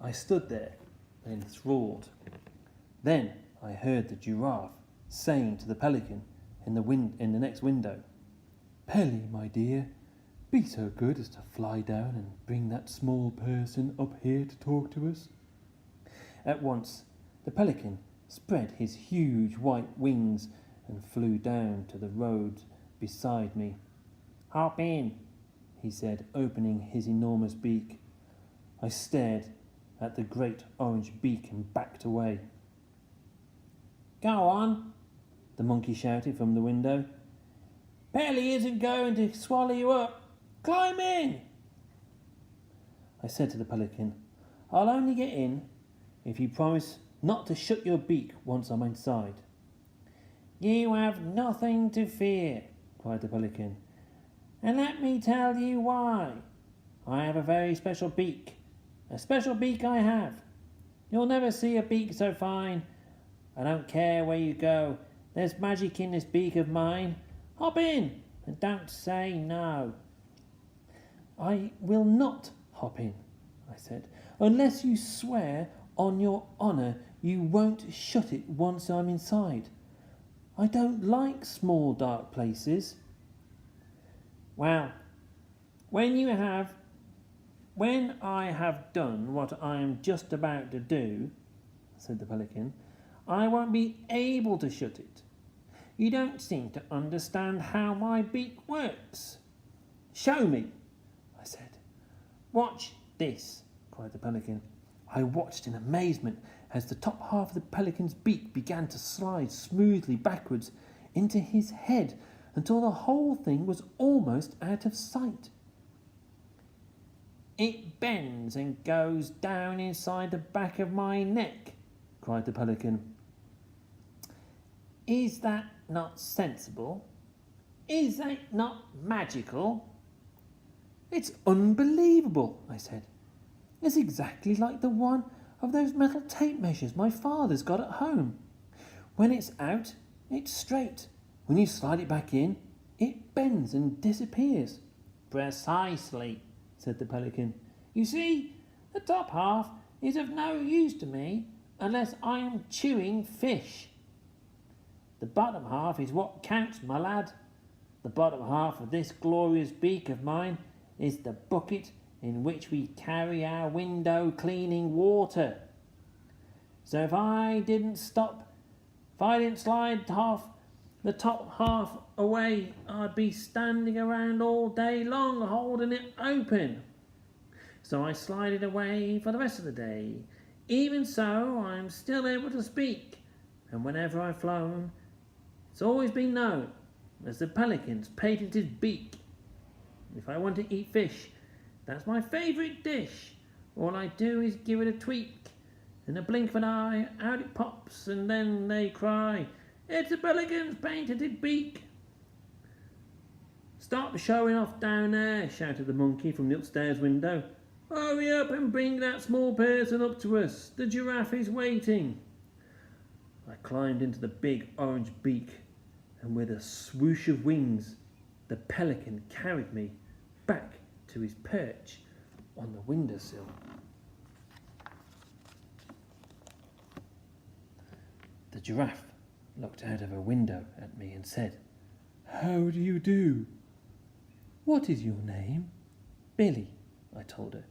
I stood there, enthralled. Then I heard the giraffe saying to the pelican in the next window, "Pelly, my dear, be so good as to fly down and bring that small person up here to talk to us." At once the pelican spread his huge white wings and flew down to the road beside me. "Hop in," he said, opening his enormous beak. I stared at the great orange beak and backed away. "Go on," the monkey shouted from the window. "Pelly isn't going to swallow you up. Climb in." I said to the pelican, "I'll only get in if you promise not to shut your beak once I'm inside." "You have nothing to fear," cried the pelican, "and let me tell you why. I have a very special beak. A special beak I have. You'll never see a beak so fine. I don't care where you go. There's magic in this beak of mine. Hop in and don't say no." "I will not hop in," I said, "unless you swear on your honour you won't shut it once I'm inside. I don't like small dark places." "Well, when I have done what I am just about to do," said the pelican, "I won't be able to shut it. You don't seem to understand how my beak works." "Show me," I said. "Watch this," cried the pelican. I watched in amazement as the top half of the pelican's beak began to slide smoothly backwards into his head until the whole thing was almost out of sight. "It bends and goes down inside the back of my neck," cried the pelican. "Is that not sensible? Is that not magical?" "It's unbelievable," I said. "It's exactly like the one of those metal tape measures my father's got at home. When it's out, it's straight. When you slide it back in, it bends and disappears." "Precisely," said the pelican. "You see, the top half is of no use to me unless I am chewing fish. The bottom half is what counts, my lad. The bottom half of this glorious beak of mine is the bucket in which we carry our window cleaning water. So if I didn't slide the top half away, I'd be standing around all day long holding it open. So I slide it away for the rest of the day. Even so, I'm still able to speak, and whenever I've flown, it's always been known as the pelican's patented beak. If I want to eat fish, that's my favourite dish. All I do is give it a tweak. In a blink of an eye, out it pops, and then they cry, 'It's a pelican's patented beak!'" "Stop the showing off down there," shouted the monkey from the upstairs window. "Hurry up and bring that small person up to us. The giraffe is waiting." I climbed into the big orange beak, and with a swoosh of wings, the pelican carried me back to his perch on the windowsill. The giraffe looked out of her window at me and said, "How do you do?" "What is your name?" "Billy," I told her.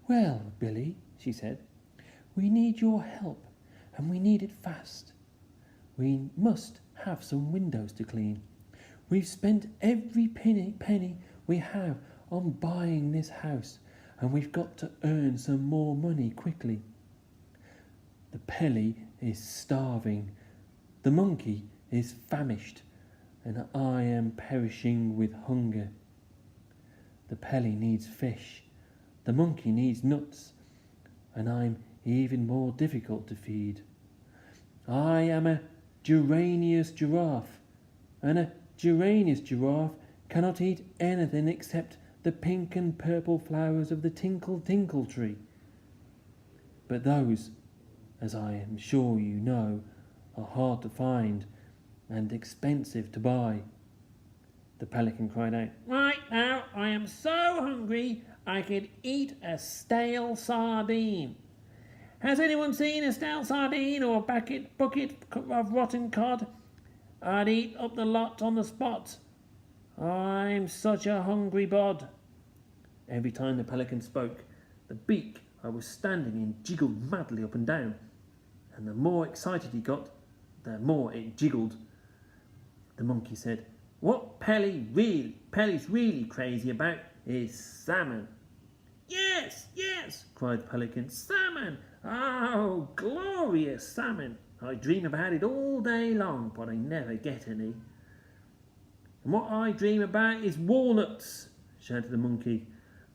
"Well, Billy," she said, "we need your help, and we need it fast. We must have some windows to clean. We've spent every penny we have on buying this house, and we've got to earn some more money quickly. The Pelly is starving, the monkey is famished, and I am perishing with hunger. The Pelly needs fish, the monkey needs nuts, and I'm even more difficult to feed. I am a geranious giraffe, and a geranious giraffe cannot eat anything except the pink and purple flowers of the tinkle tinkle tree. But those, as I am sure you know, are hard to find and expensive to buy." The pelican cried out, "Right now I am so hungry I could eat a stale sardine. Has anyone seen a stout sardine or a bucket of rotten cod? I'd eat up the lot on the spot. I'm such a hungry bod. Every time the pelican spoke, the beak I was standing in jiggled madly up and down, and the more excited he got, the more it jiggled. The monkey said, What Pelly's really crazy about is salmon. Yes, yes, cried the pelican, salmon! Oh, glorious salmon! I dream about it all day long, but I never get any. And what I dream about is walnuts, shouted the monkey.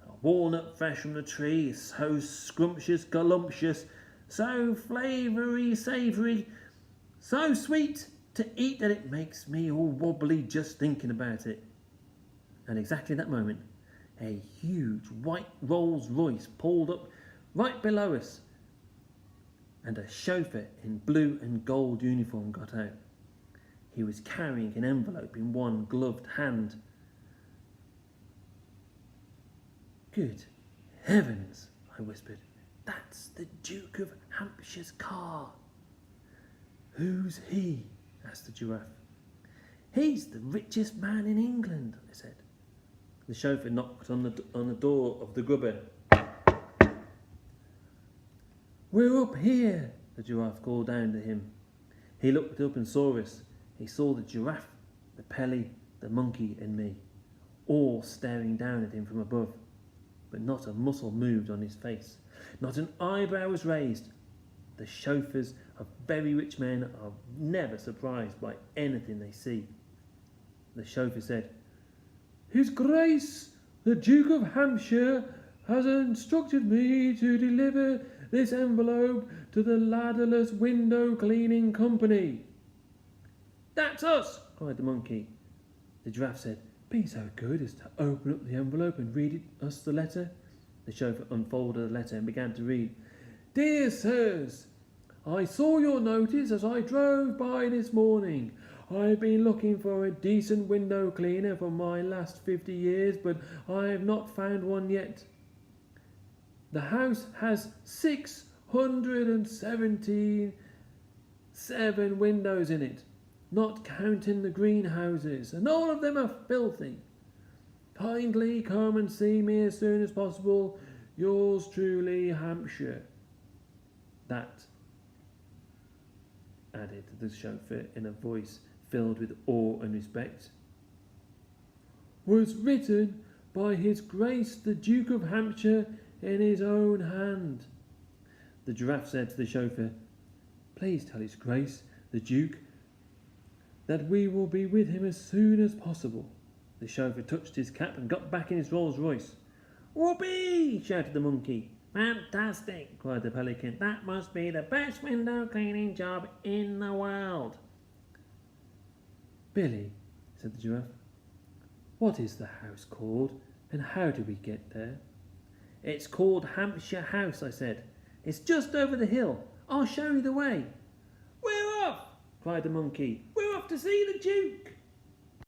A walnut fresh from the tree is so scrumptious, galumptious, so flavoury, savoury, so sweet to eat that it makes me all wobbly just thinking about it. And exactly at that moment, a huge white Rolls Royce pulled up right below us, and a chauffeur in blue and gold uniform got out. He was carrying an envelope in one gloved hand. Good heavens, I whispered. That's the Duke of Hampshire's car. Who's he? Asked the giraffe. He's the richest man in England, I said. The chauffeur knocked on the door of the grubber. We're up here, the giraffe called down to him. He looked up and saw us. He saw the giraffe, the Pelly, the monkey and me, all staring down at him from above. But not a muscle moved on his face. Not an eyebrow was raised. The chauffeurs of very rich men are never surprised by anything they see. The chauffeur said, His Grace, the Duke of Hampshire, has instructed me to deliver this envelope to the Ladderless Window Cleaning Company. That's us, cried the monkey. The giraffe said, Be so good as to open up the envelope and read us the letter. The chauffeur unfolded the letter and began to read. Dear sirs, I saw your notice as I drove by this morning. I've been looking for a decent window cleaner for my last 50 years, but I have not found one yet. The house has 677 windows in it, not counting the greenhouses, and all of them are filthy. Kindly come and see me as soon as possible. Yours truly, Hampshire. That, added the chauffeur in a voice filled with awe and respect, was written by His Grace the Duke of Hampshire in his own hand. The giraffe said to the chauffeur, Please tell His Grace the Duke that we will be with him as soon as possible. The chauffeur touched his cap and got back in his Rolls Royce. Whoopee! Shouted the monkey. Fantastic! Cried the pelican. That must be the best window cleaning job in the world. Billy, said the giraffe, what is the house called and how do we get there? It's called Hampshire House, I said. It's just over the hill. I'll show you the way. We're off, cried the monkey. We're off to see the Duke.